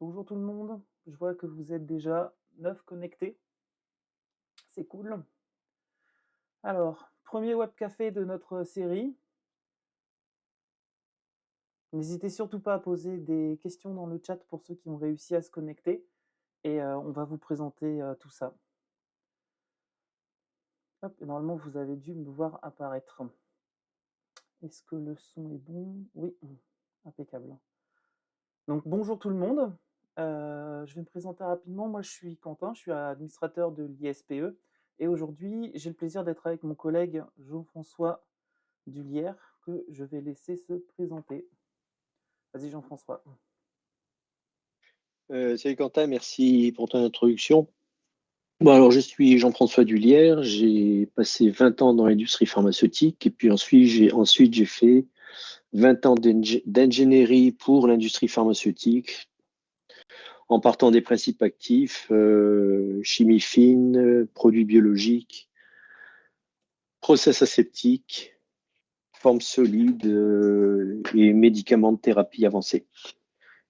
Bonjour tout le monde, je vois que vous êtes déjà 9 connectés, c'est cool. Alors, premier web café de notre série. N'hésitez surtout pas à poser des questions dans le chat pour ceux qui ont réussi à se connecter et on va vous présenter tout ça. Hop, et normalement vous avez dû me voir apparaître. Est-ce que le son est bon? Oui, impeccable. Donc bonjour tout le monde. Je vais me présenter rapidement. Moi je suis Quentin, je suis administrateur de l'ISPE et aujourd'hui j'ai le plaisir d'être avec mon collègue Jean-François Dulière que je vais laisser se présenter. Vas-y Jean-François. Salut Quentin, merci pour ton introduction. Bon, alors je suis Jean-François Dulière, j'ai passé 20 ans dans l'industrie pharmaceutique et puis ensuite j'ai fait 20 ans d'ingénierie pour l'industrie pharmaceutique en partant des principes actifs, chimie fine, produits biologiques, process aseptiques, formes solides et médicaments de thérapie avancée.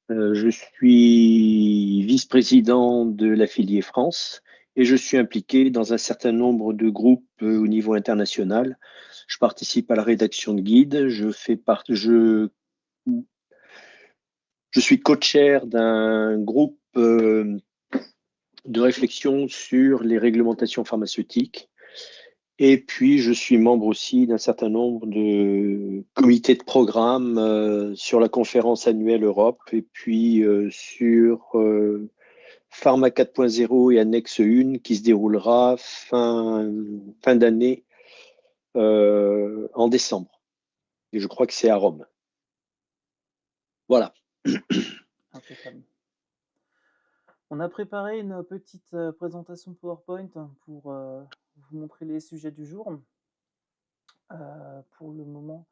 Je suis vice-président de l'affilié France et je suis impliqué dans un certain nombre de groupes au niveau international. Je participe à la rédaction de guides, je suis co-chair d'un groupe de réflexion sur les réglementations pharmaceutiques. Et puis, je suis membre aussi d'un certain nombre de comités de programme sur la conférence annuelle Europe et puis sur Pharma 4.0 et Annexe 1 qui se déroulera fin d'année en décembre. Et je crois que c'est à Rome. Voilà. Impeccable. On a préparé une petite présentation PowerPoint pour vous montrer les sujets du jour. Pour le moment,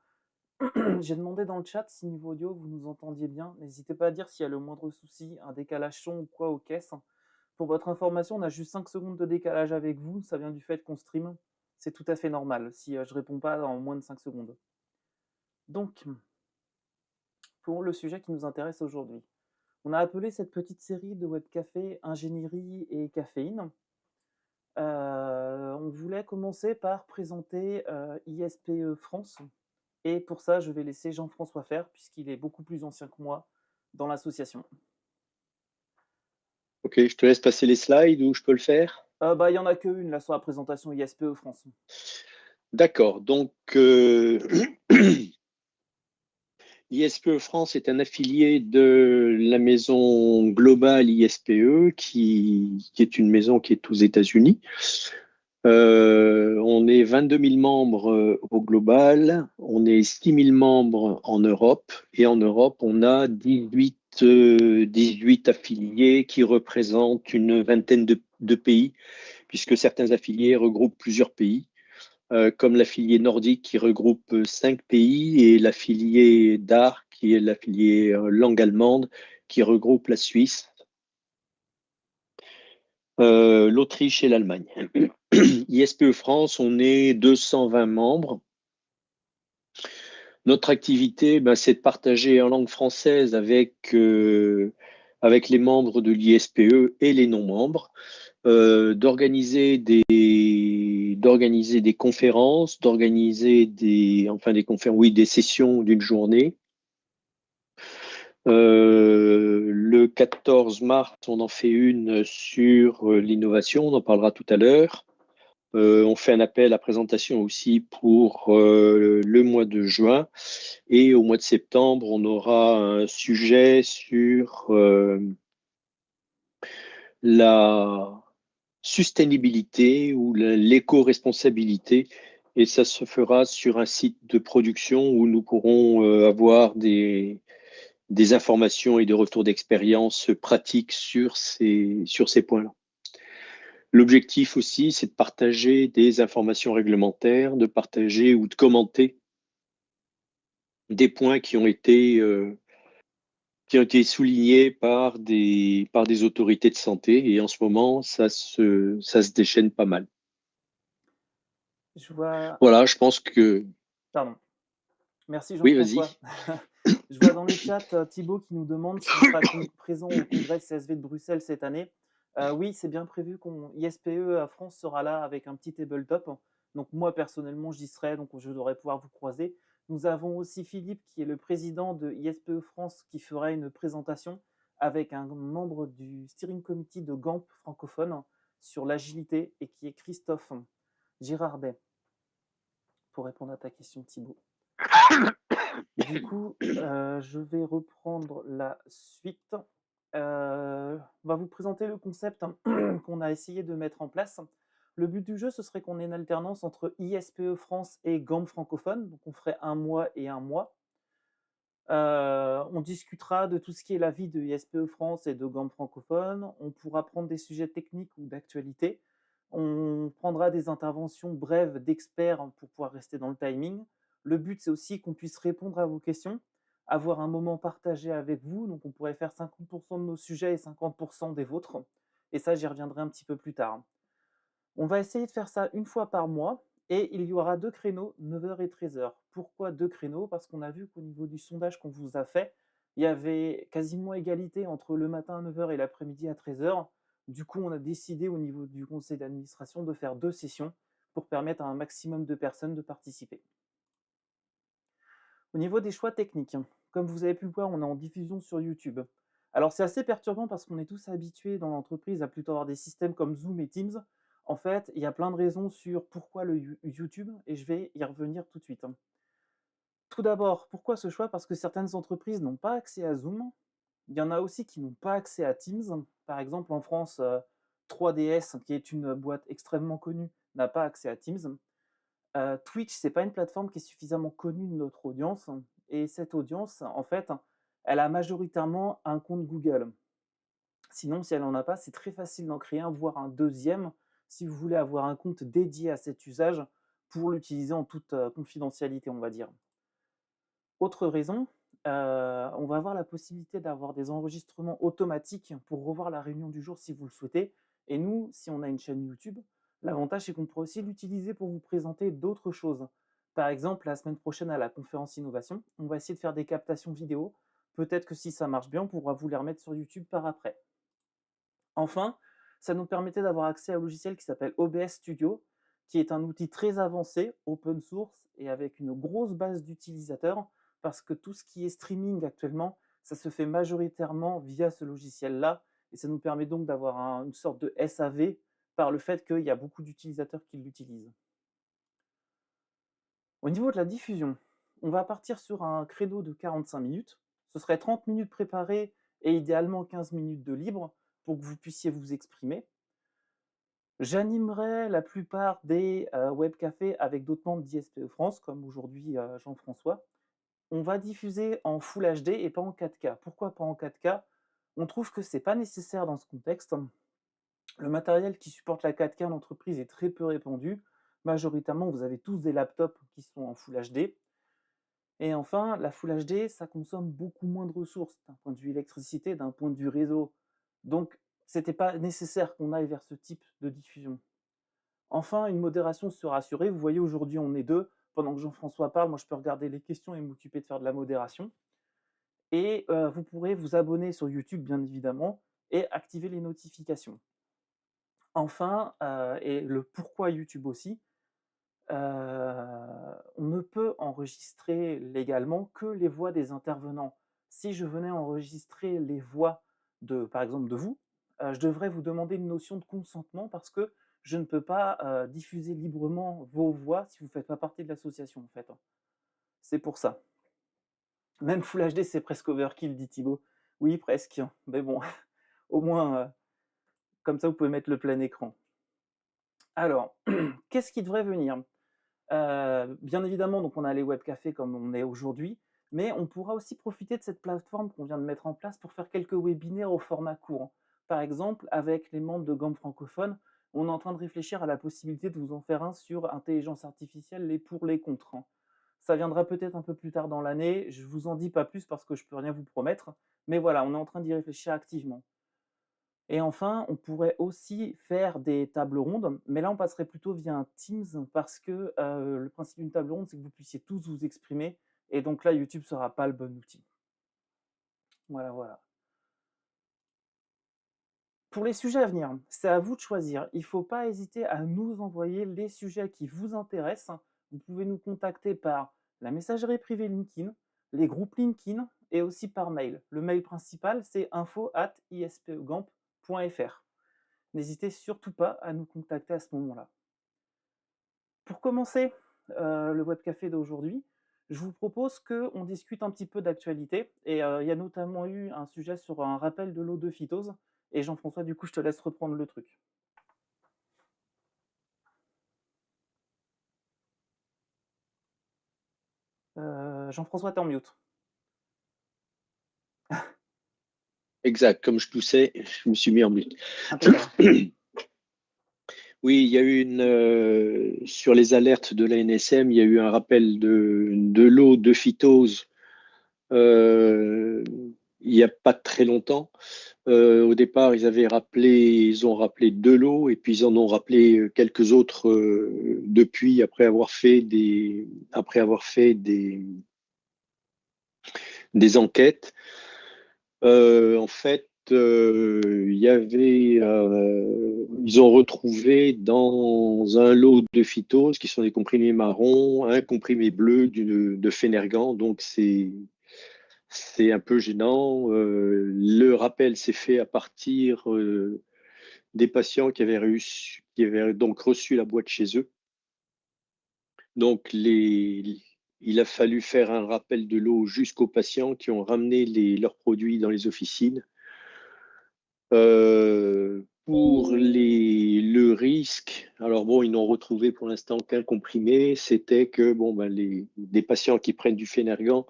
j'ai demandé dans le chat si niveau audio vous nous entendiez bien. N'hésitez pas à dire s'il y a le moindre souci, un décalage son ou quoi aux caisses. Pour votre information, on a juste 5 secondes de décalage avec vous. Ça vient du fait qu'on stream. C'est tout à fait normal si je réponds pas en moins de 5 secondes. Donc, pour le sujet qui nous intéresse aujourd'hui, on a appelé cette petite série de webcafé ingénierie et caféine. On voulait commencer par présenter ISPE France. Et pour ça, je vais laisser Jean-François faire, puisqu'il est beaucoup plus ancien que moi dans l'association. Ok, je te laisse passer les slides ou je peux le faire? Il n'y en a qu'une là sur la présentation ISPE France. D'accord. Donc, ISPE France est un affilié de la maison globale ISPE, qui est une maison qui est aux États-Unis. On est 22 000 membres au global, on est 6 000 membres en Europe, et en Europe, on a 18 affiliés qui représentent une vingtaine de pays, puisque certains affiliés regroupent plusieurs pays. Comme l'affilié nordique qui regroupe 5 pays et l'affilié DAR, qui est l'affilié langue allemande, qui regroupe la Suisse, l'Autriche et l'Allemagne. ISPE France, on est 220 membres. Notre activité, c'est de partager en langue française avec les membres de l'ISPE et les non-membres, d'organiser des conférences, des sessions d'une journée. Le 14 mars, on en fait une sur l'innovation, on en parlera tout à l'heure. On fait un appel à présentation aussi pour le mois de juin. Et au mois de septembre, on aura un sujet sur la sustainabilité ou l'éco-responsabilité. Et ça se fera sur un site de production où nous pourrons avoir des informations et des retours d'expérience pratiques sur ces points-là. L'objectif aussi, c'est de partager des informations réglementaires, de partager ou de commenter des points qui ont été soulignés par des autorités de santé. Et en ce moment, ça se déchaîne pas mal. Je vois. Voilà, je pense que... Pardon. Merci Oui, vas-y. Jean-François. Je vois dans le chat, Thibaut qui nous demande si on sera présent au congrès CSV de Bruxelles cette année. Oui, c'est bien prévu qu'on ISPE à France sera là avec un petit tabletop. Donc moi, personnellement, j'y serai, donc je devrais pouvoir vous croiser. Nous avons aussi Philippe, qui est le président de ISPE France, qui fera une présentation avec un membre du steering committee de GAMP francophone sur l'agilité et qui est Christophe Girardet, pour répondre à ta question, Thibaut. Du coup, je vais reprendre la suite. On va vous présenter le concept qu'on a essayé de mettre en place. Le but du jeu, ce serait qu'on ait une alternance entre ISPE France et GAMP francophone. Donc, on ferait un mois et un mois. On discutera de tout ce qui est la vie de ISPE France et de GAMP francophone. On pourra prendre des sujets techniques ou d'actualité. On prendra des interventions brèves d'experts pour pouvoir rester dans le timing. Le but, c'est aussi qu'on puisse répondre à vos questions, avoir un moment partagé avec vous. Donc, on pourrait faire 50% de nos sujets et 50% des vôtres. Et ça, j'y reviendrai un petit peu plus tard. On va essayer de faire ça une fois par mois et il y aura 2 créneaux, 9h et 13h. Pourquoi 2 créneaux? Parce qu'on a vu qu'au niveau du sondage qu'on vous a fait, il y avait quasiment égalité entre le matin à 9h et l'après-midi à 13h. Du coup, on a décidé au niveau du conseil d'administration de faire 2 sessions pour permettre à un maximum de personnes de participer. Au niveau des choix techniques, comme vous avez pu le voir, on est en diffusion sur YouTube. Alors c'est assez perturbant parce qu'on est tous habitués dans l'entreprise à plutôt avoir des systèmes comme Zoom et Teams. En fait, il y a plein de raisons sur pourquoi le YouTube et je vais y revenir tout de suite. Tout d'abord, pourquoi ce choix? Parce que certaines entreprises n'ont pas accès à Zoom. Il y en a aussi qui n'ont pas accès à Teams. Par exemple, en France, 3DS, qui est une boîte extrêmement connue, n'a pas accès à Teams. Twitch, c'est pas une plateforme qui est suffisamment connue de notre audience et cette audience, en fait, elle a majoritairement un compte Google. Sinon, si elle n'en a pas, c'est très facile d'en créer un, voire un deuxième, si vous voulez avoir un compte dédié à cet usage pour l'utiliser en toute confidentialité, on va dire. Autre raison, on va avoir la possibilité d'avoir des enregistrements automatiques pour revoir la réunion du jour si vous le souhaitez. Et nous, si on a une chaîne YouTube, l'avantage c'est qu'on pourra aussi l'utiliser pour vous présenter d'autres choses. Par exemple, la semaine prochaine à la conférence innovation, on va essayer de faire des captations vidéo. Peut-être que si ça marche bien, on pourra vous les remettre sur YouTube par après. Enfin, ça nous permettait d'avoir accès à un logiciel qui s'appelle OBS Studio, qui est un outil très avancé, open source et avec une grosse base d'utilisateurs, parce que tout ce qui est streaming actuellement, ça se fait majoritairement via ce logiciel-là, et ça nous permet donc d'avoir une sorte de SAV par le fait qu'il y a beaucoup d'utilisateurs qui l'utilisent. Au niveau de la diffusion, on va partir sur un créneau de 45 minutes. Ce serait 30 minutes préparées et idéalement 15 minutes de libre pour que vous puissiez vous exprimer. J'animerai la plupart des webcafés avec d'autres membres d'ISPE France, comme aujourd'hui Jean-François. On va diffuser en Full HD et pas en 4K. Pourquoi pas en 4K? On trouve que c'est pas nécessaire dans ce contexte. Le matériel qui supporte la 4K en entreprise est très peu répandu. Majoritairement, vous avez tous des laptops qui sont en Full HD. Et enfin, la Full HD, ça consomme beaucoup moins de ressources d'un point de vue électricité, d'un point de vue réseau. Donc, c'était pas nécessaire qu'on aille vers ce type de diffusion. Enfin, une modération sera assurée. Vous voyez, aujourd'hui, on est deux. Pendant que Jean-François parle, moi, je peux regarder les questions et m'occuper de faire de la modération. Et vous pourrez vous abonner sur YouTube, bien évidemment, et activer les notifications. Enfin, et le pourquoi YouTube aussi, on ne peut enregistrer légalement que les voix des intervenants. Si je venais enregistrer les voix par exemple, de vous, je devrais vous demander une notion de consentement parce que je ne peux pas diffuser librement vos voix si vous ne faites pas partie de l'association, en fait. C'est pour ça. Même Full HD, c'est presque overkill, dit Thibaut. Oui, presque, mais bon, au moins, comme ça, vous pouvez mettre le plein écran. Alors, qu'est-ce qui devrait venir? Bien évidemment, donc on a les webcafés comme on est aujourd'hui, mais on pourra aussi profiter de cette plateforme qu'on vient de mettre en place pour faire quelques webinaires au format court. Par exemple, avec les membres de GAMP francophone, on est en train de réfléchir à la possibilité de vous en faire un sur intelligence artificielle, les pour, les contre. Ça viendra peut-être un peu plus tard dans l'année, je vous en dis pas plus parce que je peux rien vous promettre, mais voilà, on est en train d'y réfléchir activement. Et enfin, on pourrait aussi faire des tables rondes, mais là, on passerait plutôt via un Teams parce que le principe d'une table ronde, c'est que vous puissiez tous vous exprimer et donc là, YouTube ne sera pas le bon outil. Voilà, voilà. Pour les sujets à venir, c'est à vous de choisir. Il ne faut pas hésiter à nous envoyer les sujets qui vous intéressent. Vous pouvez nous contacter par la messagerie privée LinkedIn, les groupes LinkedIn et aussi par mail. Le mail principal, c'est info@ispegamp.fr. N'hésitez surtout pas à nous contacter à ce moment-là. Pour commencer le webcafé d'aujourd'hui, je vous propose qu'on discute un petit peu d'actualité. Et il y a notamment eu un sujet sur un rappel de l'eau de phytose. Et Jean-François, du coup, je te laisse reprendre le truc. Jean-François, t'es en mute. Exact, comme je toussais, je me suis mis en mute. Impeccable. Oui, il y a eu sur les alertes de l'ANSM, il y a eu un rappel de l'eau de phytose euh, il n'y a pas très longtemps. Au départ, ils ont rappelé de l'eau et puis ils en ont rappelé quelques autres depuis, après avoir fait des enquêtes. En fait, ils ont retrouvé dans un lot de phytose, qui sont des comprimés marrons, un comprimé bleu de Phénergan. Donc, c'est un peu gênant. Le rappel s'est fait à partir des patients qui avaient donc reçu la boîte chez eux. Donc, il a fallu faire un rappel de l'eau jusqu'aux patients qui ont ramené leurs produits dans les officines. Pour le risque, alors bon, ils n'ont retrouvé pour l'instant qu'un comprimé, c'était que bon, ben, des patients qui prennent du Phénergan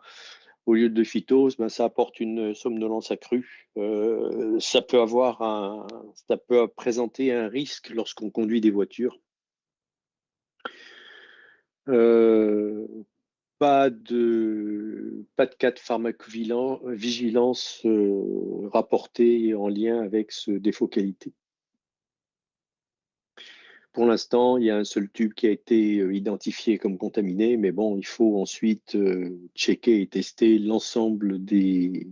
au lieu de phytose, ben, ça apporte une somnolence accrue. Ça peut présenter un risque lorsqu'on conduit des voitures. Euh, pas de cas de pharmacovigilance rapportés en lien avec ce défaut qualité. Pour l'instant, il y a un seul tube qui a été identifié comme contaminé, mais bon, il faut ensuite checker et tester l'ensemble des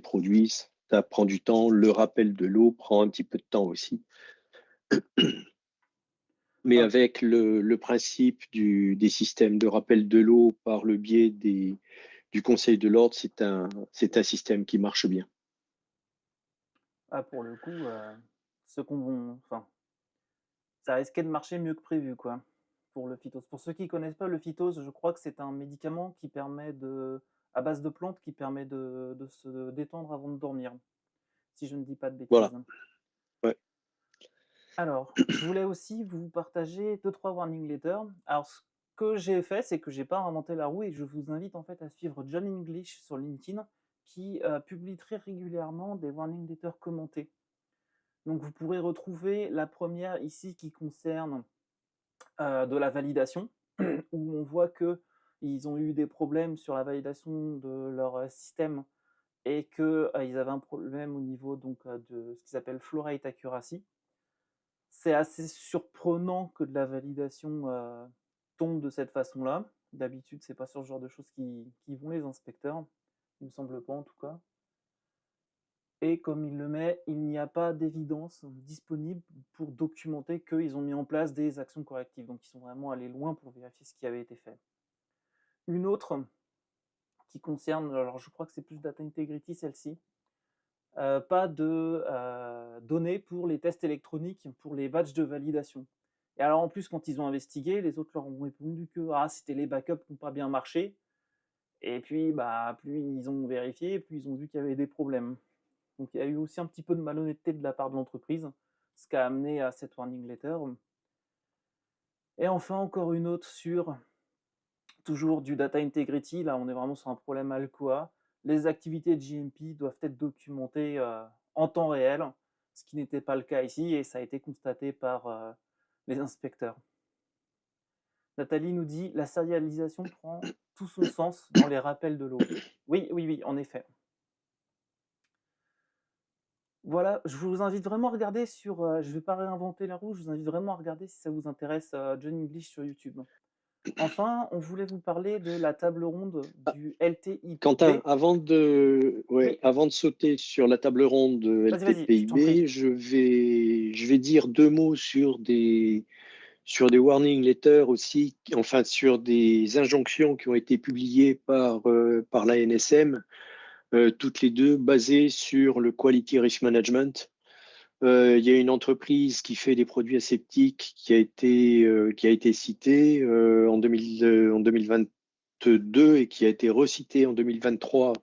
produits. Ça prend du temps. Le rappel de l'eau prend un petit peu de temps aussi. Mais Ah, avec le principe des systèmes de rappel de l'eau par le biais du Conseil de l'ordre, c'est un système qui marche bien. pour le coup, enfin, ça risquait de marcher mieux que prévu, quoi, pour le phytose. Pour ceux qui ne connaissent pas le phytose, je crois que c'est un médicament à base de plantes qui permet de se détendre avant de dormir, si je ne dis pas de Voilà. bêtises. Ouais. Alors, je voulais aussi vous partager 2-3 warning letters. Alors, ce que j'ai fait, c'est que j'ai pas inventé la roue et je vous invite en fait à suivre John English sur LinkedIn qui publie très régulièrement des warning letters commentés. Donc, vous pourrez retrouver la première ici qui concerne de la validation, où on voit qu'ils ont eu des problèmes sur la validation de leur système et qu'ils avaient un problème au niveau donc, de ce qu'ils appellent flow rate accuracy. C'est assez surprenant que de la validation tombe de cette façon-là. D'habitude, c'est pas sur ce genre de choses qui vont les inspecteurs, il me semble pas en tout cas. Et comme il le met, il n'y a pas d'évidence disponible pour documenter qu'ils ont mis en place des actions correctives. Donc ils sont vraiment allés loin pour vérifier ce qui avait été fait. Une autre qui concerne, alors je crois que c'est plus Data Integrity celle-ci, pas de données pour les tests électroniques, pour les badges de validation. Et alors en plus, quand ils ont investigué, les autres leur ont répondu que c'était les backups qui n'ont pas bien marché. Et puis, plus ils ont vérifié, plus ils ont vu qu'il y avait des problèmes. Donc il y a eu aussi un petit peu de malhonnêteté de la part de l'entreprise, ce qui a amené à cette warning letter. Et enfin, encore une autre sur toujours du data integrity. Là, on est vraiment sur un problème Alcoa. Les activités de JMP doivent être documentées en temps réel, ce qui n'était pas le cas ici et ça a été constaté par les inspecteurs. Nathalie nous dit la sérialisation prend tout son sens dans les rappels de l'eau. Oui, oui, oui, en effet. Voilà, je vous invite vraiment à regarder je ne vais pas réinventer la roue, je vous invite vraiment à regarder si ça vous intéresse John English sur YouTube. Enfin, on voulait vous parler de la table ronde Ah, du LTIP. Quentin, Oui, avant de sauter sur la table ronde de vas-y, je t'en prie. LTPIB, je vais dire deux mots sur des warning letters aussi, enfin sur des injonctions qui ont été publiées par la NSM, toutes les deux basées sur le Quality Risk Management. Il y a une entreprise qui fait des produits aseptiques qui a été citée en 2022 et qui a été recitée en 2023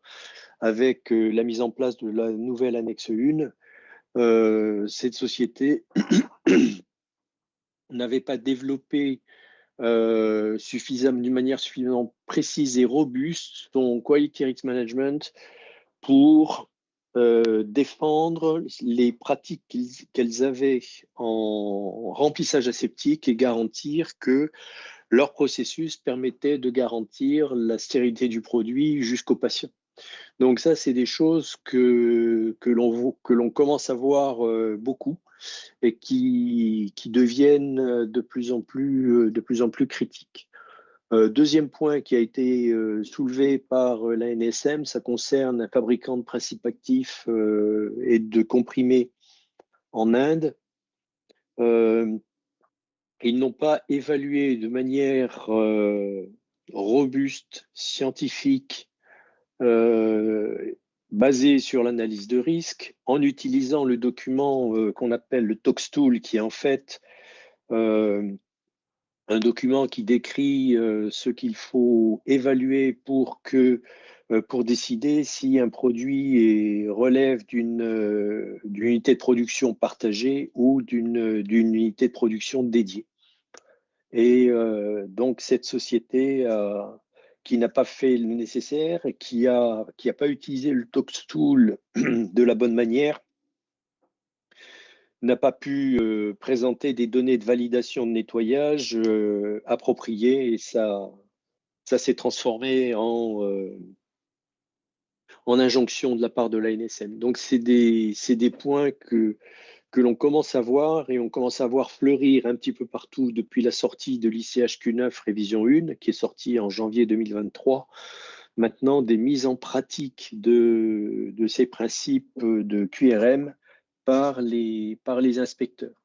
avec la mise en place de la nouvelle annexe 1. Cette société n'avait pas développé d'une manière suffisamment précise et robuste son quality risk management pour défendre les pratiques qu'elles avaient en remplissage aseptique et garantir que leur processus permettait de garantir la stérilité du produit jusqu'au patient. Donc ça, c'est des choses que l'on commence à voir beaucoup et qui deviennent de plus en plus critiques. Deuxième point qui a été soulevé par la NSM, ça concerne un fabricant de principes actifs et de comprimés en Inde. Euh, Ils n'ont pas évalué de manière robuste, scientifique, euh, basée sur l'analyse de risque, en utilisant le document qu'on appelle le TOXTool, qui est en fait euh, un document qui décrit ce qu'il faut évaluer pour décider si un produit relève d'une unité de production partagée ou d'une unité de production dédiée. Et donc cette société qui n'a pas fait le nécessaire et qui a pas utilisé le TOXTool de la bonne manière, n'a pas pu présenter des données de validation de nettoyage appropriées et ça s'est transformé en injonction de la part de l'ANSM. Donc c'est des points que l'on commence à voir et on commence à voir fleurir un petit peu partout depuis la sortie de l'ICHQ9 Révision 1 qui est sortie en janvier 2023. Maintenant, des mises en pratique de ces principes de QRM par les inspecteurs.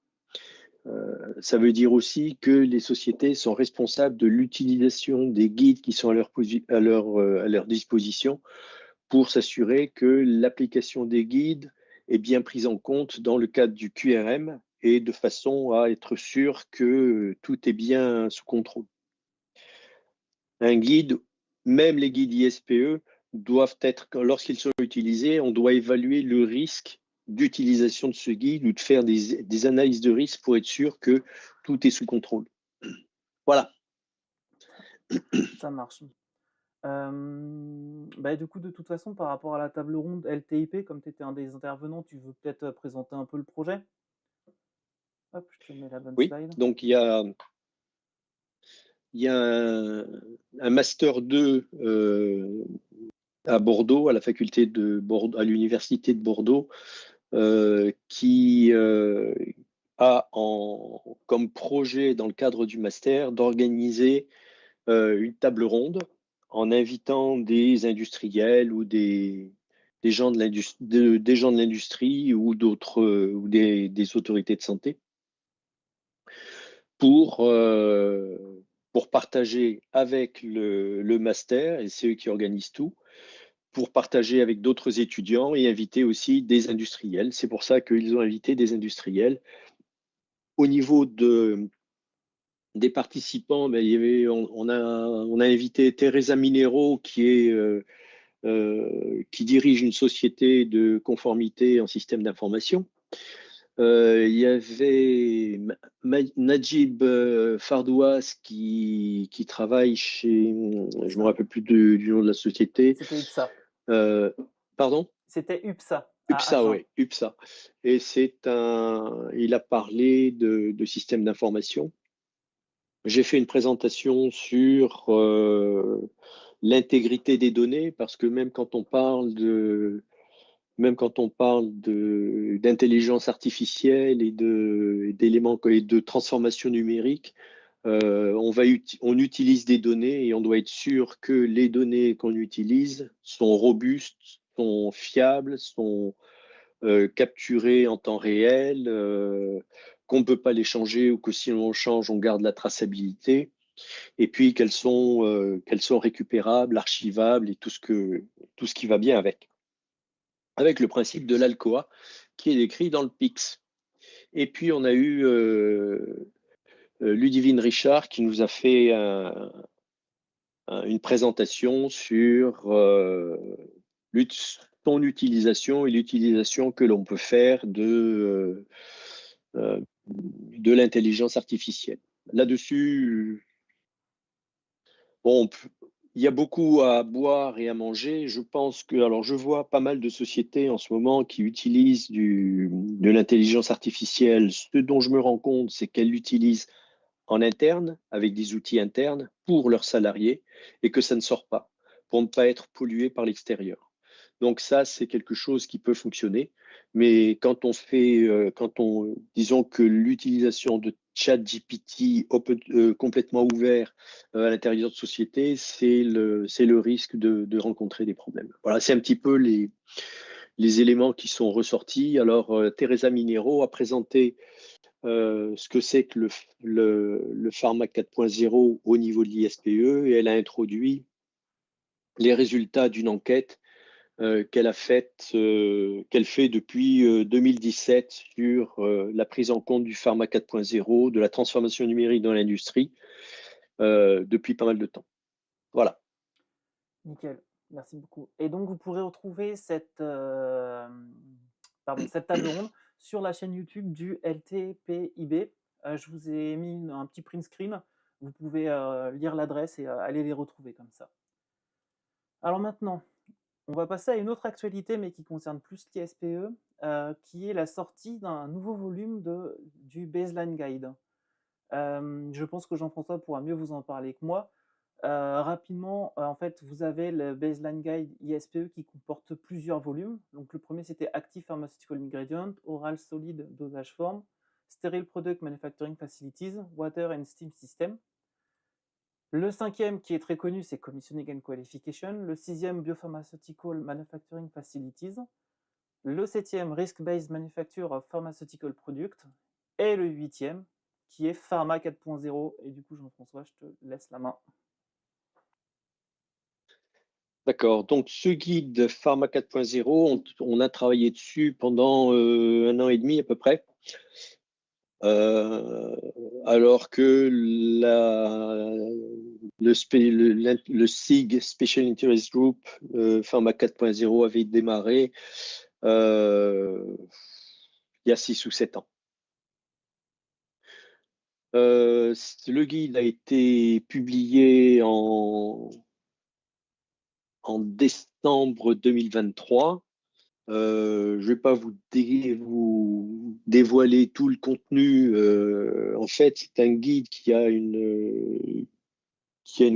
Ça veut dire aussi que les sociétés sont responsables de l'utilisation des guides qui sont à leur disposition pour s'assurer que l'application des guides est bien prise en compte dans le cadre du QRM et de façon à être sûr que tout est bien sous contrôle. Un guide, même les guides ISPE, doivent être, lorsqu'ils sont utilisés, on doit évaluer le risque d'utilisation de ce guide ou de faire des analyses de risque pour être sûr que tout est sous contrôle. Voilà. Ça marche. Bah, du coup, de toute façon, par rapport à la table ronde LTIP, comme tu étais un des intervenants, tu veux peut-être présenter un peu le projet? Hop, je te mets la bonne Oui, slide. donc il y a un Master 2 à Bordeaux, à la faculté de Bordeaux, à l'université de Bordeaux, qui a comme projet dans le cadre du master d'organiser une table ronde en invitant des industriels ou des gens de l'industrie ou d'autres ou des autorités de santé pour, euh, pour partager avec le master, et c'est eux qui organisent tout, pour partager avec d'autres étudiants et inviter aussi des industriels. C'est pour ça qu'ils ont invité des industriels. Au niveau des participants, ben, on a invité Teresa Minero, qui dirige une société de conformité en système d'information. Il y avait Najib Fardouas qui travaille chez, je me rappelle plus du nom de la société. C'était UPSA. Euh, Pardon? C'était UPSA à UPSA, Agen. oui, UPSA. Et il a parlé de système d'information. J'ai fait une présentation sur l'intégrité des données parce que même quand on parle d'intelligence artificielle et d'éléments et de transformation numérique, On utilise des données et on doit être sûr que les données qu'on utilise sont robustes, sont fiables, sont capturées en temps réel, qu'on ne peut pas les changer ou que si on change, on garde la traçabilité, et puis qu'elles sont récupérables, archivables et tout ce qui va bien avec le principe de l'ALCOA qui est décrit dans le PIX. Et puis on a eu Ludivine Richard qui nous a fait une présentation sur son utilisation et l'utilisation que l'on peut faire de l'intelligence artificielle. Là-dessus, bon, il y a beaucoup à boire et à manger. Je pense que, alors je vois pas mal de sociétés en ce moment qui utilisent de l'intelligence artificielle. Ce dont je me rends compte, c'est qu'elles l'utilisent en interne, avec des outils internes pour leurs salariés, et que ça ne sort pas, pour ne pas être pollué par l'extérieur. Donc ça, c'est quelque chose qui peut fonctionner. Mais disons que l'utilisation de ChatGPT complètement ouvert à l'intérieur de sociétés, c'est le risque de rencontrer des problèmes. Voilà, c'est un petit peu les éléments qui sont ressortis. Alors, Teresa Minero a présenté ce que c'est que le pharma 4.0 au niveau de l'ISPE, et elle a introduit les résultats d'une enquête qu'elle fait depuis 2017 sur la prise en compte du pharma 4.0, de la transformation numérique dans l'industrie, depuis pas mal de temps. Voilà. Nickel, merci beaucoup. Et donc, vous pourrez retrouver cette table ronde sur la chaîne YouTube du LTPIB. Je vous ai mis un petit print screen. Vous pouvez lire l'adresse et aller les retrouver comme ça. Alors maintenant, on va passer à une autre actualité, mais qui concerne plus l'ISPE, qui est la sortie d'un nouveau volume du Baseline Guide. Je pense que Jean-François pourra mieux vous en parler que moi. Rapidement, en fait, vous avez le Baseline Guide ISPE qui comporte plusieurs volumes. Donc, le premier, c'était Active Pharmaceutical Ingredient, Oral Solid Dosage Form, Sterile Product Manufacturing Facilities, Water and Steam System. Le cinquième, qui est très connu, c'est Commissioning and Qualification. Le sixième, Biopharmaceutical Manufacturing Facilities. Le septième, Risk-Based Manufacture of Pharmaceutical Products. Et le huitième, qui est Pharma 4.0. Et du coup, Jean-François, je te laisse la main. D'accord. Donc, ce guide Pharma 4.0, on a travaillé dessus pendant 1 an et demi à peu près. Alors que le SIG, Special Interest Group, Pharma 4.0 avait démarré il y a 6 ou 7 ans. Le guide a été publié en décembre 2023. Je ne vais pas vous dévoiler tout le contenu. En fait, c'est un guide qui a une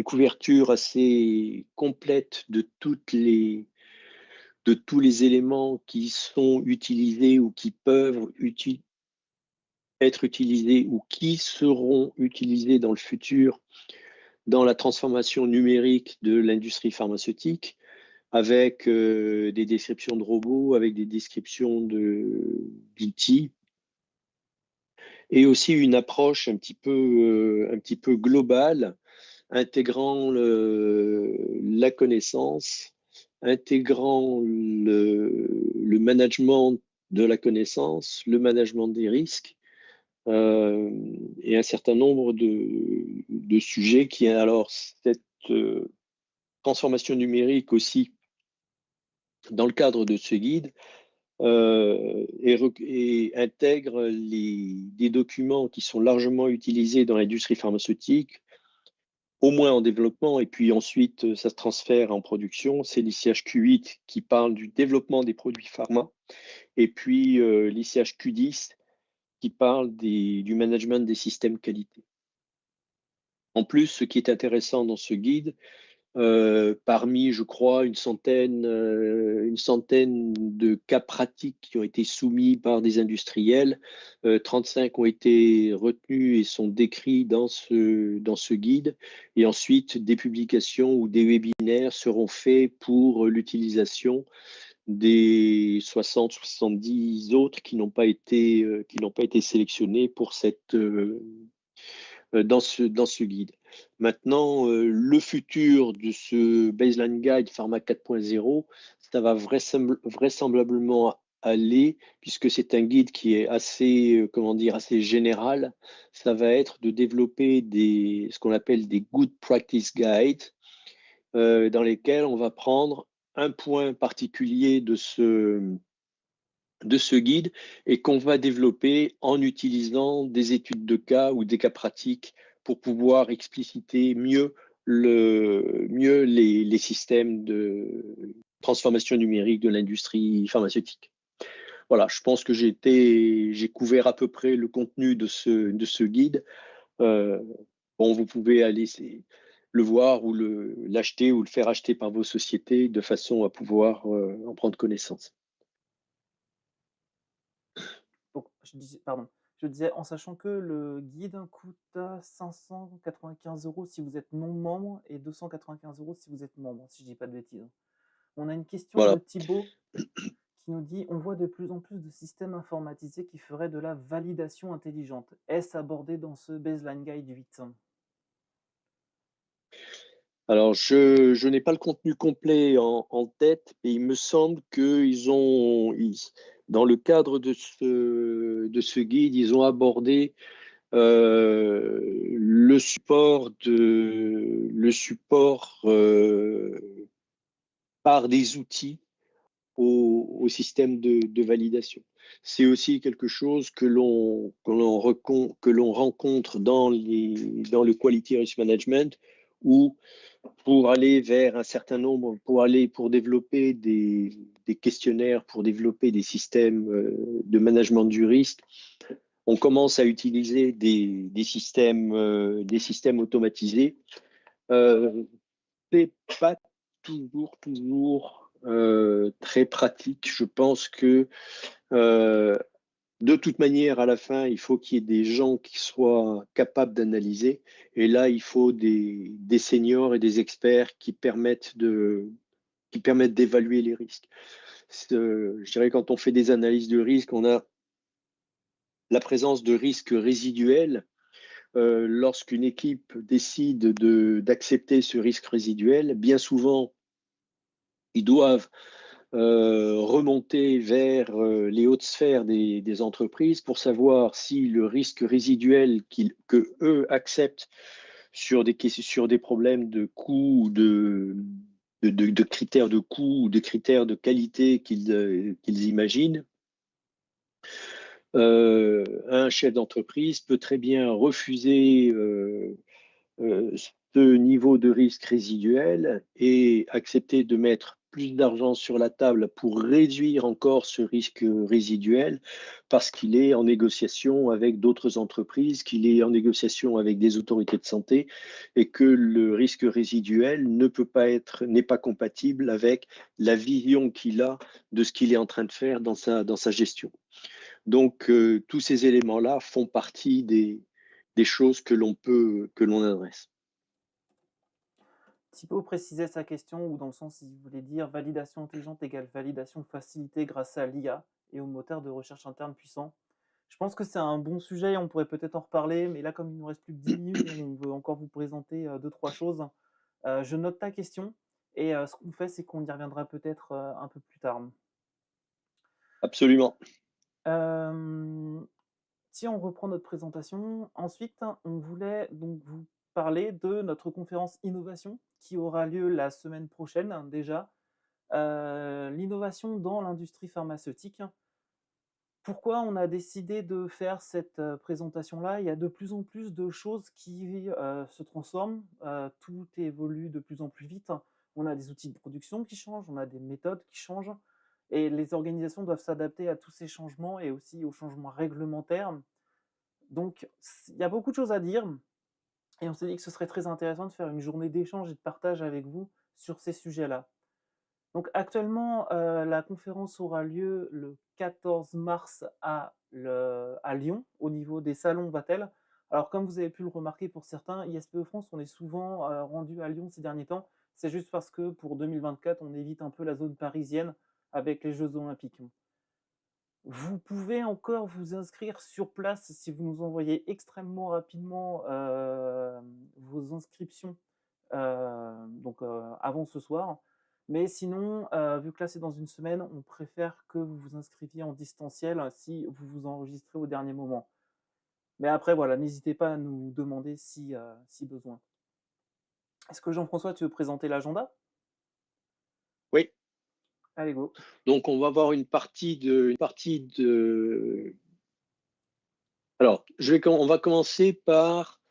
couverture assez complète de tous les éléments qui sont utilisés ou qui peuvent être utilisés ou qui seront utilisés dans le futur dans la transformation numérique de l'industrie pharmaceutique, avec des descriptions de robots, avec des descriptions d'outils, et aussi une approche un petit peu globale, intégrant la connaissance, intégrant le management de la connaissance, le management des risques, et un certain nombre de sujets qui, alors, cette transformation numérique aussi, dans le cadre de ce guide, et intègre des documents qui sont largement utilisés dans l'industrie pharmaceutique, au moins en développement, et puis ensuite ça se transfère en production. C'est l'ICHQ8 qui parle du développement des produits pharma, et puis l'ICHQ10 qui parle du management des systèmes qualité. En plus, ce qui est intéressant dans ce guide, parmi, je crois, une centaine de cas pratiques qui ont été soumis par des industriels. 35 ont été retenus et sont décrits dans ce guide. Et ensuite, des publications ou des webinaires seront faits pour l'utilisation des 60-70 autres qui n'ont pas été sélectionnés pour dans ce guide. Maintenant, le futur de ce Baseline Guide Pharma 4.0, ça va vraisemblablement aller, puisque c'est un guide qui est assez, comment dire, assez général, ça va être de développer ce qu'on appelle des Good Practice Guides, dans lesquels on va prendre un point particulier de ce guide et qu'on va développer en utilisant des études de cas ou des cas pratiques pour pouvoir expliciter mieux les systèmes de transformation numérique de l'industrie pharmaceutique. Voilà, je pense que j'ai couvert à peu près le contenu de ce guide. Euh, bon, vous pouvez aller le voir ou l'acheter ou le faire acheter par vos sociétés de façon à pouvoir en prendre connaissance. Donc, je disais, en sachant que le guide coûte 595 euros si vous êtes non membre et 295 euros si vous êtes membre, si je dis pas de bêtises. On a une question de Voilà. Thibaut qui nous dit: on voit de plus en plus de systèmes informatisés qui feraient de la validation intelligente. Est-ce abordé dans ce Baseline Guide 8? Alors, je n'ai pas le contenu complet en tête, et il me semble dans le cadre de ce guide, ils ont abordé le support par des outils au système de validation. C'est aussi quelque chose que l'on rencontre dans le quality risk management, où pour aller vers un certain nombre, pour développer des questionnaires, pour développer des systèmes de management du risque, on commence à utiliser des systèmes automatisés. C'est pas toujours très pratique. Je pense que de toute manière, à la fin, il faut qu'il y ait des gens qui soient capables d'analyser. Et là, il faut des seniors et des experts qui permettent d'évaluer les risques. Je dirais quand on fait des analyses de risque, on a la présence de risques résiduels. Lorsqu'une équipe décide d'accepter ce risque résiduel, bien souvent, ils doivent remonter vers les hautes sphères des entreprises pour savoir si le risque résiduel que eux acceptent sur des problèmes de coût ou de critères de coût ou de critères de qualité qu'ils imaginent, un chef d'entreprise peut très bien refuser ce niveau de risque résiduel et accepter de mettre plus d'argent sur la table pour réduire encore ce risque résiduel parce qu'il est en négociation avec d'autres entreprises, qu'il est en négociation avec des autorités de santé et que le risque résiduel n'est pas compatible avec la vision qu'il a de ce qu'il est en train de faire dans sa gestion. Donc, tous ces éléments-là font partie des choses que l'on adresse. Thibaut précisait sa question, ou dans le sens, il voulait dire validation intelligente égale validation facilitée grâce à l'IA et au moteur de recherche interne puissant. Je pense que c'est un bon sujet, on pourrait peut-être en reparler, mais là, comme il nous reste plus que 10 minutes et on veut encore vous présenter 2-3 choses, je note ta question et ce qu'on fait, c'est qu'on y reviendra peut-être un peu plus tard. Absolument. Si on reprend notre présentation, ensuite, on voulait donc vous parler de notre conférence innovation qui aura lieu la semaine prochaine déjà. L'innovation dans l'industrie pharmaceutique. Pourquoi on a décidé de faire cette présentation-là? Il y a de plus en plus de choses qui se transforment, tout évolue de plus en plus vite. On a des outils de production qui changent, on a des méthodes qui changent, et les organisations doivent s'adapter à tous ces changements et aussi aux changements réglementaires. Donc, il y a beaucoup de choses à dire. et on s'est dit que ce serait très intéressant de faire une journée d'échange et de partage avec vous sur ces sujets-là. Donc actuellement, la conférence aura lieu le 14 mars à Lyon, au niveau des salons Vatel. Alors comme vous avez pu le remarquer pour certains, ISPE France, on est souvent rendu à Lyon ces derniers temps. C'est juste parce que pour 2024, on évite un peu la zone parisienne avec les Jeux Olympiques. Vous pouvez encore vous inscrire sur place si vous nous envoyez extrêmement rapidement vos inscriptions avant ce soir. Mais sinon, vu que là c'est dans une semaine, on préfère que vous vous inscriviez en distanciel si vous vous enregistrez au dernier moment. Mais après, voilà, n'hésitez pas à nous demander si besoin. Est-ce que Jean-François, tu veux présenter l'agenda? Oui, Allez, go. donc on va avoir Alors, on va commencer par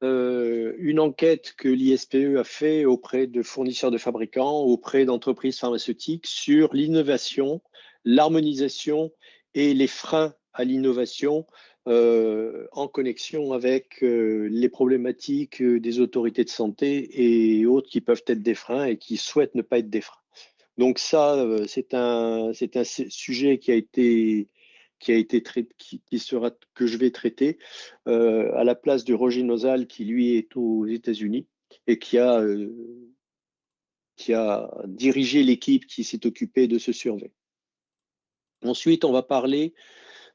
une enquête que l'ISPE a fait auprès de fournisseurs de fabricants, auprès d'entreprises pharmaceutiques sur l'innovation, l'harmonisation et les freins à l'innovation en connexion avec les problématiques des autorités de santé et autres qui peuvent être des freins et qui souhaitent ne pas être des freins. Donc ça, c'est un sujet que je vais traiter à la place de Roger Nosal, qui lui est aux États-Unis et qui a dirigé l'équipe qui s'est occupée de ce survey. Ensuite, on va parler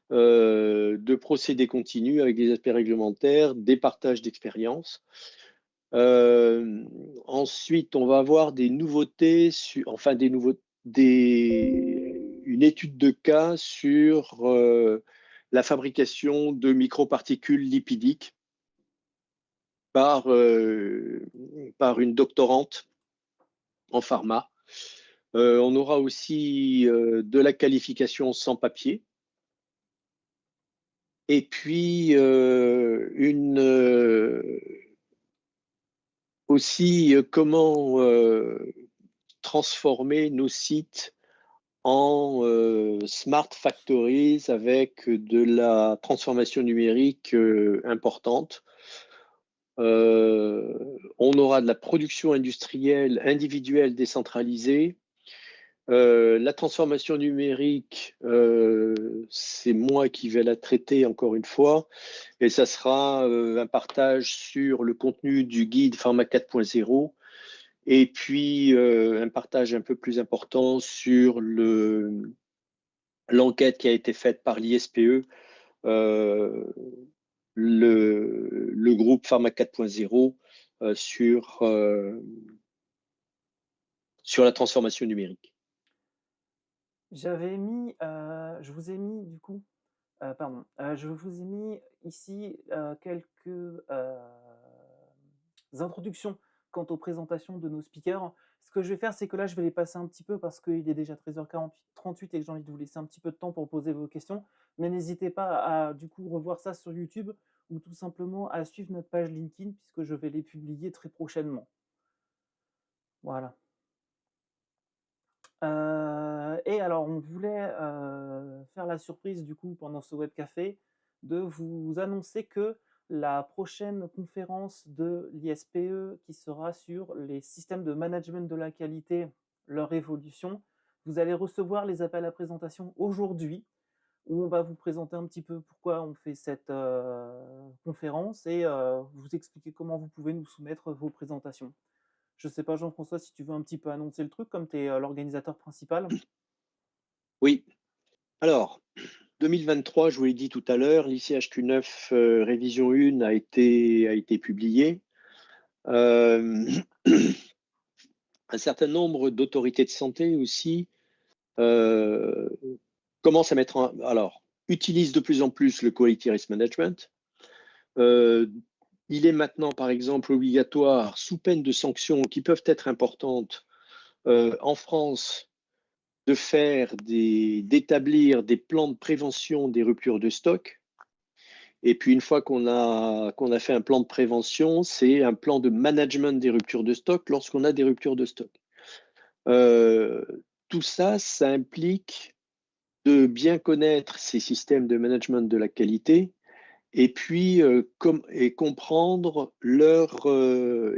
de procédés continus avec des aspects réglementaires, des partages d'expériences. Ensuite, on va avoir des nouveautés, une étude de cas sur la fabrication de microparticules lipidiques par une doctorante en pharma. On aura aussi de la qualification sans papier. Et puis aussi comment transformer nos sites en smart factories avec de la transformation numérique importante. On aura de la production industrielle individuelle décentralisée. La transformation numérique, c'est moi qui vais la traiter encore une fois, et ça sera un partage sur le contenu du guide Pharma 4.0 et puis un partage un peu plus important sur l'enquête qui a été faite par l'ISPE, le groupe Pharma 4.0 sur la transformation numérique. Je vous ai mis du coup, je vous ai mis ici quelques introductions quant aux présentations de nos speakers. Ce que je vais faire, c'est que là, je vais les passer un petit peu parce qu'il est déjà 13h38 et que j'ai envie de vous laisser un petit peu de temps pour poser vos questions. Mais n'hésitez pas à du coup revoir ça sur YouTube ou tout simplement à suivre notre page LinkedIn puisque je vais les publier très prochainement. Voilà. Et alors, on voulait faire la surprise du coup pendant ce web café de vous annoncer que la prochaine conférence de l'ISPE qui sera sur les systèmes de management de la qualité, leur évolution, vous allez recevoir les appels à présentation aujourd'hui où on va vous présenter un petit peu pourquoi on fait cette conférence et vous expliquer comment vous pouvez nous soumettre vos présentations. Je sais pas, Jean-François, si tu veux un petit peu annoncer le truc, comme tu es l'organisateur principal. Oui. Alors, 2023, je vous l'ai dit tout à l'heure, l'ICHQ9 révision 1 a été publiée. Un certain nombre d'autorités de santé aussi commencent à utilisent de plus en plus le Quality Risk Management. Il est maintenant, par exemple, obligatoire, sous peine de sanctions qui peuvent être importantes, en France, d'établir des plans de prévention des ruptures de stock. Et puis, une fois qu'on a fait un plan de prévention, c'est un plan de management des ruptures de stock lorsqu'on a des ruptures de stock. Tout ça, ça implique de bien connaître ces systèmes de management de la qualité et puis et comprendre leur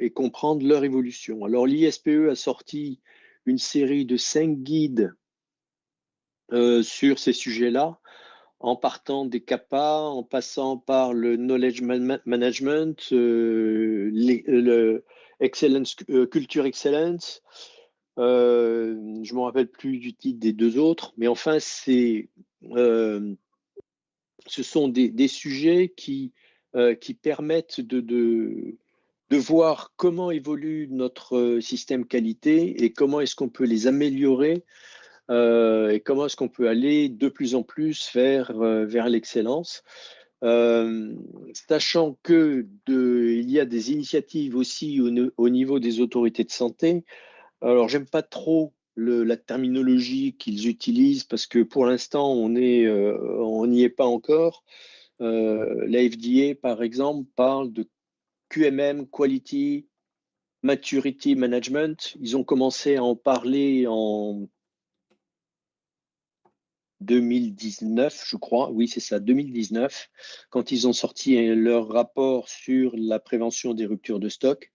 évolution. Alors l'ISPE a sorti une série de 5 guides sur ces sujets-là, en partant des CAPA, en passant par le knowledge management, le excellence, culture excellence. Je ne me rappelle plus du titre des deux autres, mais enfin, euh, ce sont des sujets qui permettent de voir comment évolue notre système qualité et comment est-ce qu'on peut les améliorer et comment est-ce qu'on peut aller de plus en plus vers l'excellence. Euh, Sachant il y a des initiatives aussi au niveau des autorités de santé. Alors, j'aime pas trop la terminologie qu'ils utilisent parce que pour l'instant, on n'y est pas encore. La FDA, par exemple, parle de QMM, Quality Maturity Management. Ils ont commencé à en parler en 2019, je crois. Oui, c'est ça, 2019, quand ils ont sorti leur rapport sur la prévention des ruptures de stock.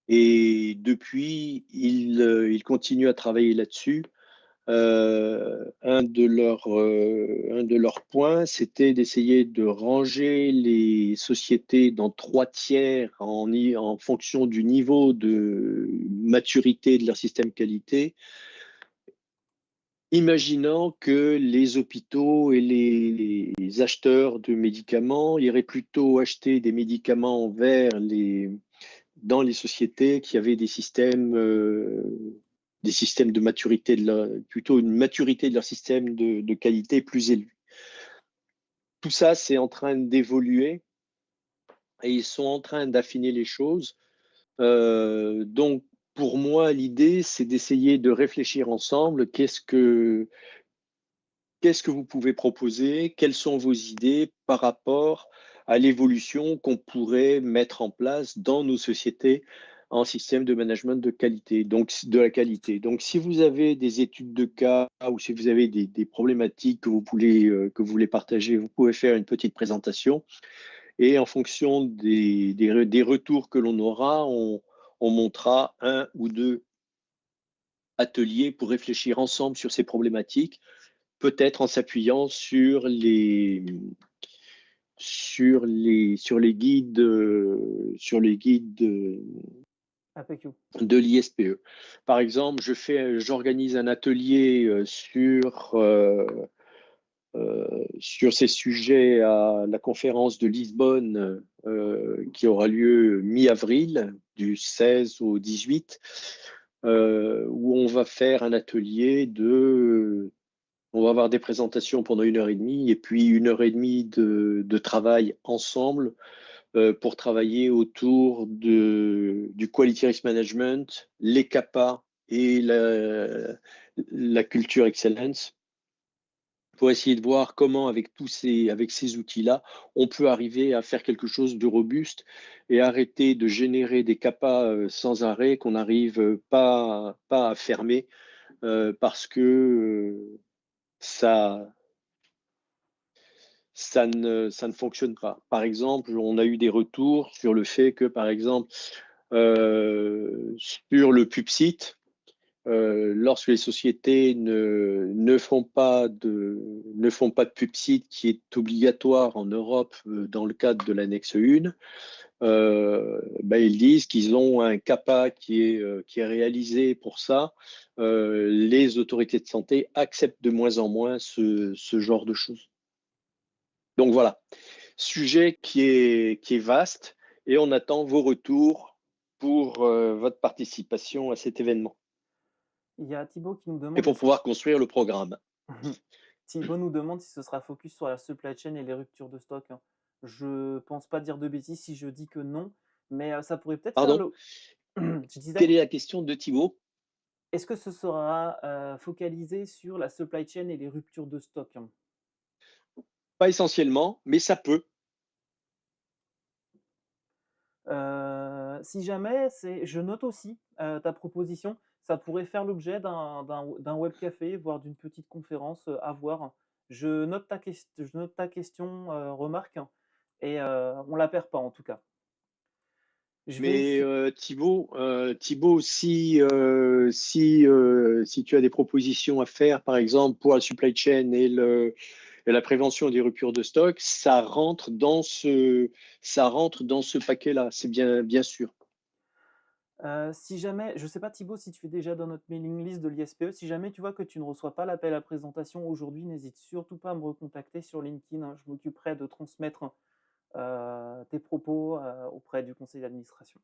Et depuis, ils continuent à travailler là-dessus. Un de leurs points, c'était d'essayer de ranger les sociétés dans 3 tiers en fonction du niveau de maturité de leur système qualité, imaginant que les hôpitaux et les acheteurs de médicaments iraient plutôt acheter des médicaments dans les sociétés qui avaient des systèmes de maturité, plutôt une maturité de leur système de qualité plus élevée. Tout ça, c'est en train d'évoluer et ils sont en train d'affiner les choses. Donc, pour moi, l'idée, c'est d'essayer de réfléchir ensemble. Qu'est-ce que vous pouvez proposer? Quelles sont vos idées par rapport à l'évolution qu'on pourrait mettre en place dans nos sociétés en système de management de qualité, donc de la qualité. Donc, si vous avez des études de cas ou si vous avez des problématiques que vous voulez partager, vous pouvez faire une petite présentation et en fonction des retours que l'on aura, on montera un ou deux ateliers pour réfléchir ensemble sur ces problématiques, peut-être en s'appuyant sur les guides APQ. de l'ISPE. Par exemple, j'organise un atelier sur ces sujets à la conférence de Lisbonne qui aura lieu mi-avril, du 16 au 18, où on va faire un atelier on va avoir des présentations pendant 1 heure et demie et puis 1 heure et demie de travail ensemble pour travailler autour du Quality Risk Management, les CAPA et la culture excellence pour essayer de voir comment, avec ces outils-là, on peut arriver à faire quelque chose de robuste et arrêter de générer des CAPA sans arrêt qu'on n'arrive pas à fermer parce que ça, ça ne fonctionne pas. Par exemple, on a eu des retours sur le fait que, par exemple, sur le PubSite, lorsque les sociétés ne font pas de PubSite qui est obligatoire en Europe dans le cadre de l'annexe 1, ils disent qu'ils ont un CAPA qui est réalisé pour ça. Les autorités de santé acceptent de moins en moins ce genre de choses. Donc voilà, sujet qui est vaste et on attend vos retours pour votre participation à cet événement Il y a Thibaut qui nous et demande pour pouvoir construire le programme. Thibaut nous demande si ce sera focus sur la supply chain et les ruptures de stock, hein. Je pense pas dire de bêtises si je dis que non, mais ça pourrait peut-être faire Pardon, le je disais, quelle est la question de Thibaut? est-ce que ce sera, focalisé sur la supply chain et les ruptures de stock, hein? Pas essentiellement, mais ça peut. Si jamais, je note aussi ta proposition, ça pourrait faire l'objet d'un web café, voire d'une petite conférence à voir. Je note ta question, remarque. et on la perd pas en tout cas. Je vais Mais essayer. Thibaut, si tu as des propositions à faire, par exemple, pour la supply chain et la prévention des ruptures de stock, ça rentre dans ce paquet-là, c'est bien sûr. Si jamais, je sais pas Thibaut si tu es déjà dans notre mailing list de l'ISPE, si jamais tu vois que tu ne reçois pas l'appel à présentation aujourd'hui, n'hésite surtout pas à me recontacter sur LinkedIn, hein. Je m'occuperai de transmettre tes propos auprès du conseil d'administration.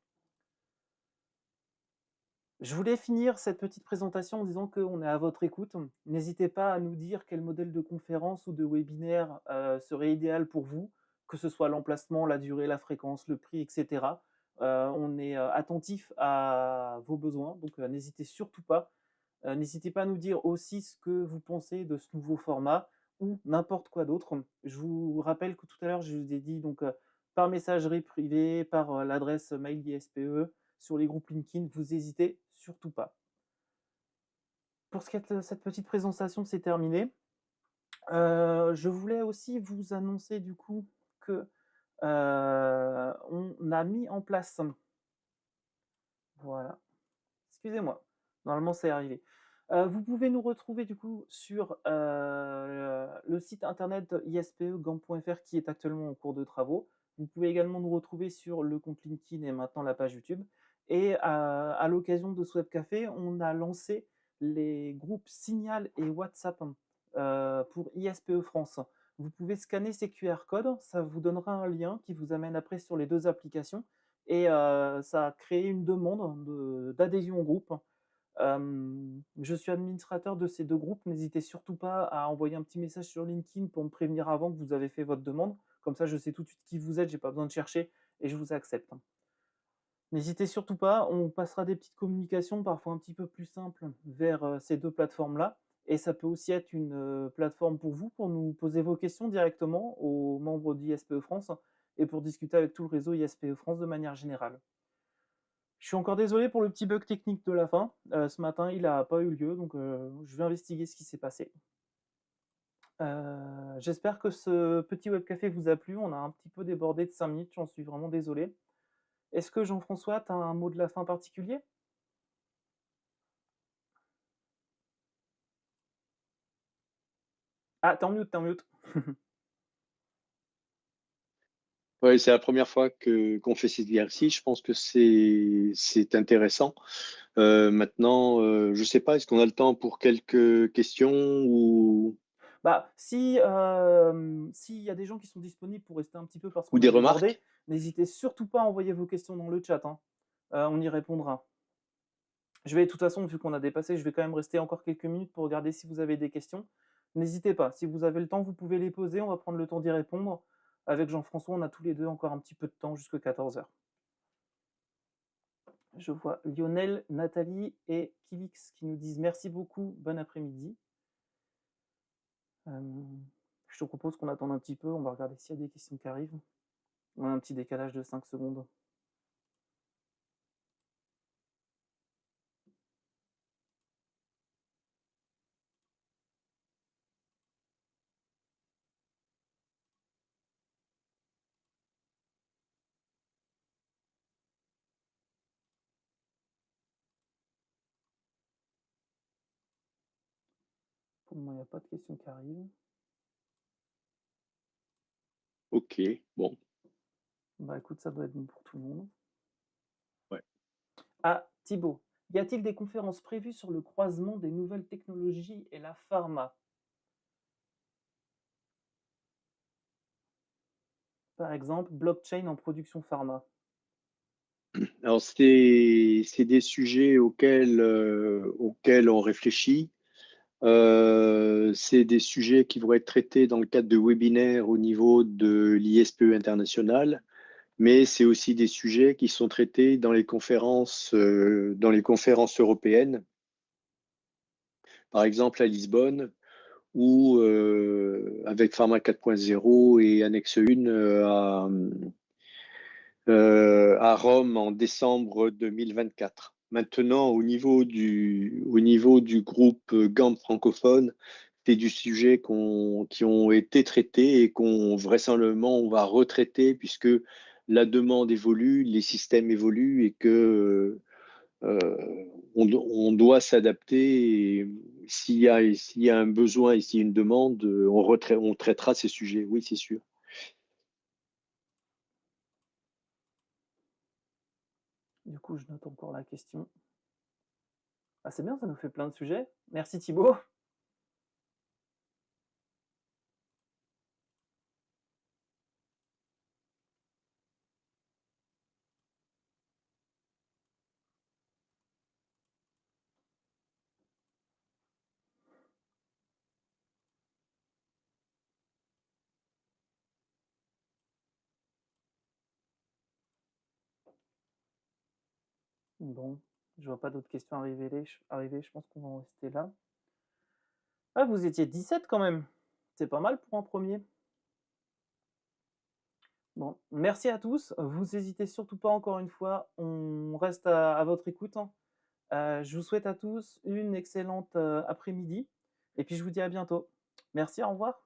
Je voulais finir cette petite présentation en disant qu'on est à votre écoute. N'hésitez pas à nous dire quel modèle de conférence ou de webinaire serait idéal pour vous, que ce soit l'emplacement, la durée, la fréquence, le prix, etc. On est attentif à vos besoins, donc n'hésitez surtout pas. N'hésitez pas à nous dire aussi ce que vous pensez de ce nouveau format ou n'importe quoi d'autre. Je vous rappelle que tout à l'heure, je vous ai dit donc par messagerie privée, par l'adresse mail ISPE, sur les groupes LinkedIn, vous hésitez surtout pas. Pour ce qui est de cette petite présentation, c'est terminé. Je voulais aussi vous annoncer du coup que on a mis en place, voilà, excusez-moi, normalement c'est arrivé. Vous pouvez nous retrouver du coup sur le site internet ispegam.fr qui est actuellement en cours de travaux. Vous pouvez également nous retrouver sur le compte LinkedIn et maintenant la page YouTube. Et à l'occasion de ce webcafé, on a lancé les groupes Signal et WhatsApp pour ISPE France. Vous pouvez scanner ces QR codes, ça vous donnera un lien qui vous amène après sur les deux applications et ça a créé une demande d'adhésion au groupe. Je suis administrateur de ces deux groupes. N'hésitez surtout pas à envoyer un petit message sur LinkedIn pour me prévenir avant que vous avez fait votre demande. Comme ça, je sais tout de suite qui vous êtes, j'ai pas besoin de chercher et je vous accepte. N'hésitez surtout pas, on passera des petites communications parfois un petit peu plus simples vers ces deux plateformes-là. Et ça peut aussi être une plateforme pour vous, pour nous poser vos questions directement aux membres d'ISPE France et pour discuter avec tout le réseau ISPE France de manière générale. Je suis encore désolé pour le petit bug technique de la fin. Ce matin, il n'a pas eu lieu, donc je vais investiguer ce qui s'est passé. J'espère que ce petit webcafé vous a plu. On a un petit peu débordé de 5 minutes, j'en suis vraiment désolé. Est-ce que Jean-François, tu as un mot de la fin particulier? Ah, t'es en mute, t'es en mute. Ouais, c'est la première fois qu'on fait cet exercice. Je pense que c'est intéressant. Maintenant, je sais pas, est-ce qu'on a le temps pour quelques questions Bah, si s'il y a des gens qui sont disponibles pour rester un petit peu parce ou qu'on des a débordé, remarques? n'hésitez surtout pas à envoyer vos questions dans le chat, hein. On y répondra. Je vais, de toute façon, vu qu'on a dépassé, je vais quand même rester encore quelques minutes pour regarder si vous avez des questions. N'hésitez pas, si vous avez le temps, vous pouvez les poser, on va prendre le temps d'y répondre. Avec Jean-François, on a tous les deux encore un petit peu de temps jusqu'à 14 heures. Je vois Lionel, Nathalie et Kilix qui nous disent merci beaucoup, bon après-midi. Je te propose qu'on attende un petit peu, on va regarder s'il y a des questions qui arrivent. On a un petit décalage de 5 secondes. Pour le moment, il n'y a pas de questions qui arrivent. Ok, bon. Bah écoute, ça doit être bon pour tout le monde. Ouais. Ah, Thibaut, y a-t-il des conférences prévues sur le croisement des nouvelles technologies et la pharma? Par exemple, blockchain en production pharma. Alors, c'est des sujets auxquels on réfléchit. C'est des sujets qui vont être traités dans le cadre de webinaires au niveau de l'ISPE international, mais c'est aussi des sujets qui sont traités dans les conférences européennes, par exemple à Lisbonne ou avec Pharma 4.0 et Annexe 1 à Rome en décembre 2024. Maintenant, au niveau du groupe GAMP francophone, du sujet qui ont été traités et qu'on vraisemblablement on va retraiter puisque la demande évolue, les systèmes évoluent et que on doit s'adapter. Et s'il y a un besoin et s'il y a une demande, on traitera ces sujets. Oui, c'est sûr. Du coup, je note encore la question. Ah, c'est bien, ça nous fait plein de sujets. Merci Thibaut. Bon, je vois pas d'autres questions arriver, je pense qu'on va en rester là. Ah, vous étiez 17 quand même. C'est pas mal pour un premier. Bon, merci à tous. Vous n'hésitez surtout pas encore une fois. On reste à votre écoute, hein. Je vous souhaite à tous une excellente après-midi. Et puis je vous dis à bientôt. Merci, au revoir.